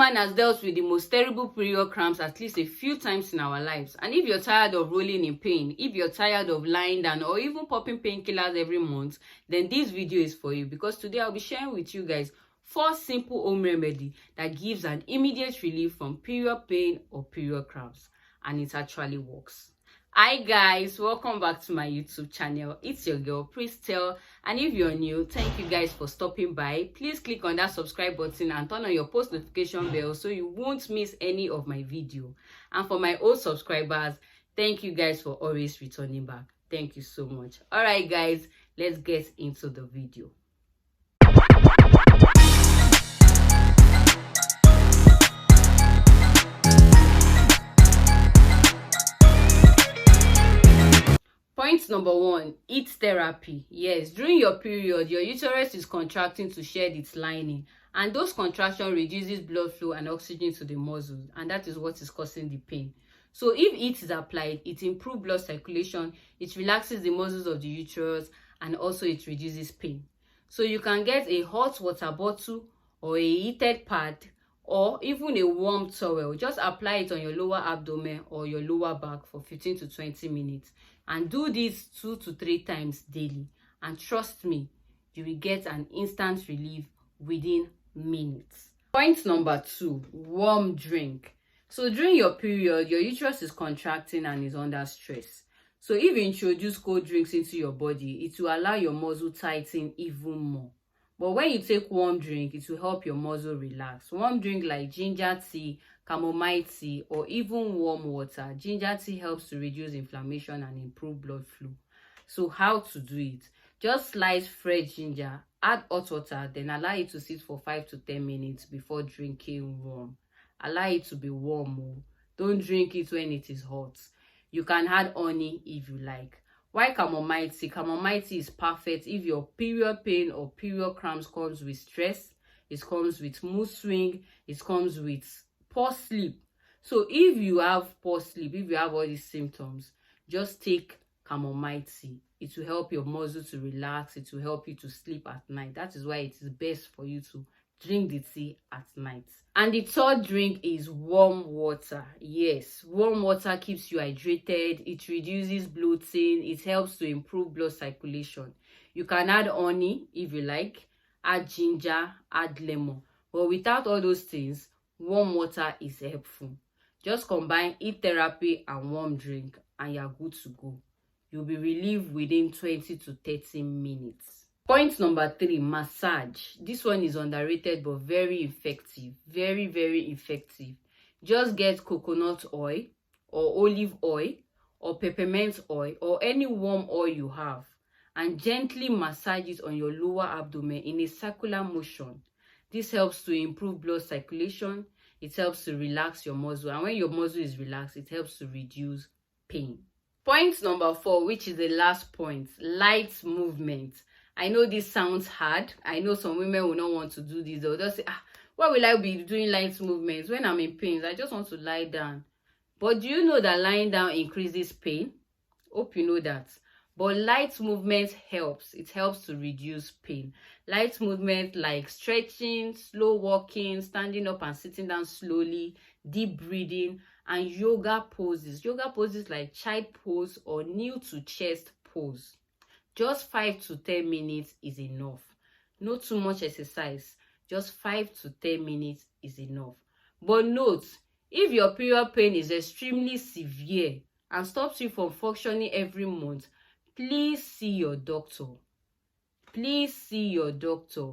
woman has dealt with the most terrible period cramps at least a few times in our lives. And if you're tired of rolling in pain, if you're tired of lying down or even popping painkillers every month, then this video is for you, because today I'll be sharing with you guys 4 simple home remedy that gives an immediate relief from period pain or period cramps, and it actually works. Hi guys, welcome back to my YouTube channel. It's your girl Pristel, and if you're new, thank you guys for stopping by. Please click on that subscribe button and turn on your post notification bell so you won't miss any of my video. And for my old subscribers, thank you guys for always returning back. Thank you so much. All right guys, let's get into the video. Point number 1, heat therapy. Yes, during your period, your uterus is contracting to shed its lining, and those contractions reduces blood flow and oxygen to the muscles, and that is what is causing the pain. So if heat is applied, it improves blood circulation, it relaxes the muscles of the uterus, and also it reduces pain. So you can get a hot water bottle or a heated pad or even a warm towel. Just apply it on your lower abdomen or your lower back for 15 to 20 minutes. And do this 2 to 3 times daily. And trust me, you will get an instant relief within minutes. Point number 2, warm drink. So during your period, your uterus is contracting and is under stress. So if you introduce cold drinks into your body, it will allow your muscle tighten even more. But when you take warm drink, it will help your muscle relax. Warm drink like ginger tea, chamomile tea, or even warm water. Ginger tea helps to reduce inflammation and improve blood flow. So how to do it? Just slice fresh ginger, add hot water, then allow it to sit for 5 to 10 minutes before drinking warm. Allow it to be warm. Don't drink it when it is hot. You can add honey if you like. Why chamomile tea? Chamomile tea is perfect if your period pain or period cramps comes with stress, it comes with mood swing, it comes with poor sleep. So if you have poor sleep, if you have all these symptoms, just take chamomile tea. It will help your muscles to relax, it will help you to sleep at night. That is why it is best for you to drink the tea at night. And the third drink is warm water. Yes, warm water keeps you hydrated, it reduces bloating, it helps to improve blood circulation. You can add honey if you like, add ginger, add lemon. But without all those things, warm water is helpful. Just combine heat therapy and warm drink and you're good to go. You'll be relieved within 20 to 30 minutes. Point number 3, massage. This one is underrated but very effective. Very, very effective. Just get coconut oil or olive oil or peppermint oil or any warm oil you have and gently massage it on your lower abdomen in a circular motion. This helps to improve blood circulation. It helps to relax your muscle. And when your muscle is relaxed, it helps to reduce pain. Point number 4, which is the last point, light movement. I know this sounds hard. I know some women will not want to do this. They'll just say, why will I be doing light movements when I'm in pain? I just want to lie down. But do you know that lying down increases pain? Hope you know that. But light movement helps. It helps to reduce pain. Light movement like stretching, slow walking, standing up and sitting down slowly, deep breathing, and yoga poses. Yoga poses like child pose or kneel to chest pose. Just 5 to 10 minutes is enough. Not too much exercise. Just 5 to 10 minutes is enough. But note, if your period pain is extremely severe and stops you from functioning every month, please see your doctor. Please see your doctor,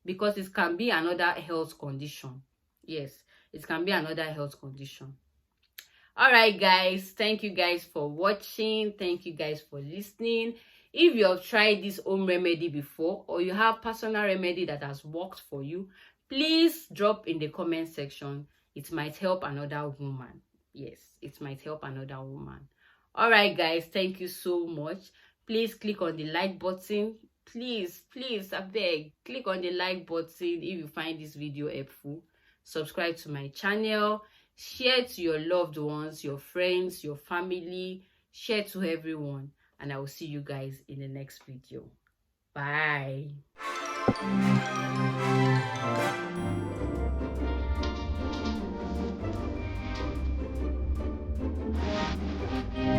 because it can be another health condition. Yes, it can be another health condition. All right, guys. Thank you guys for watching. Thank you guys for listening. If you have tried this home remedy before or you have personal remedy that has worked for you, please drop in the comment section. It might help another woman. Yes, it might help another woman. All right, guys. Thank you so much. Please click on the like button. Please, I beg, click on the like button if you find this video helpful. Subscribe to my channel. Share to your loved ones, your friends, your family. Share to everyone. And I will see you guys in the next video. Bye.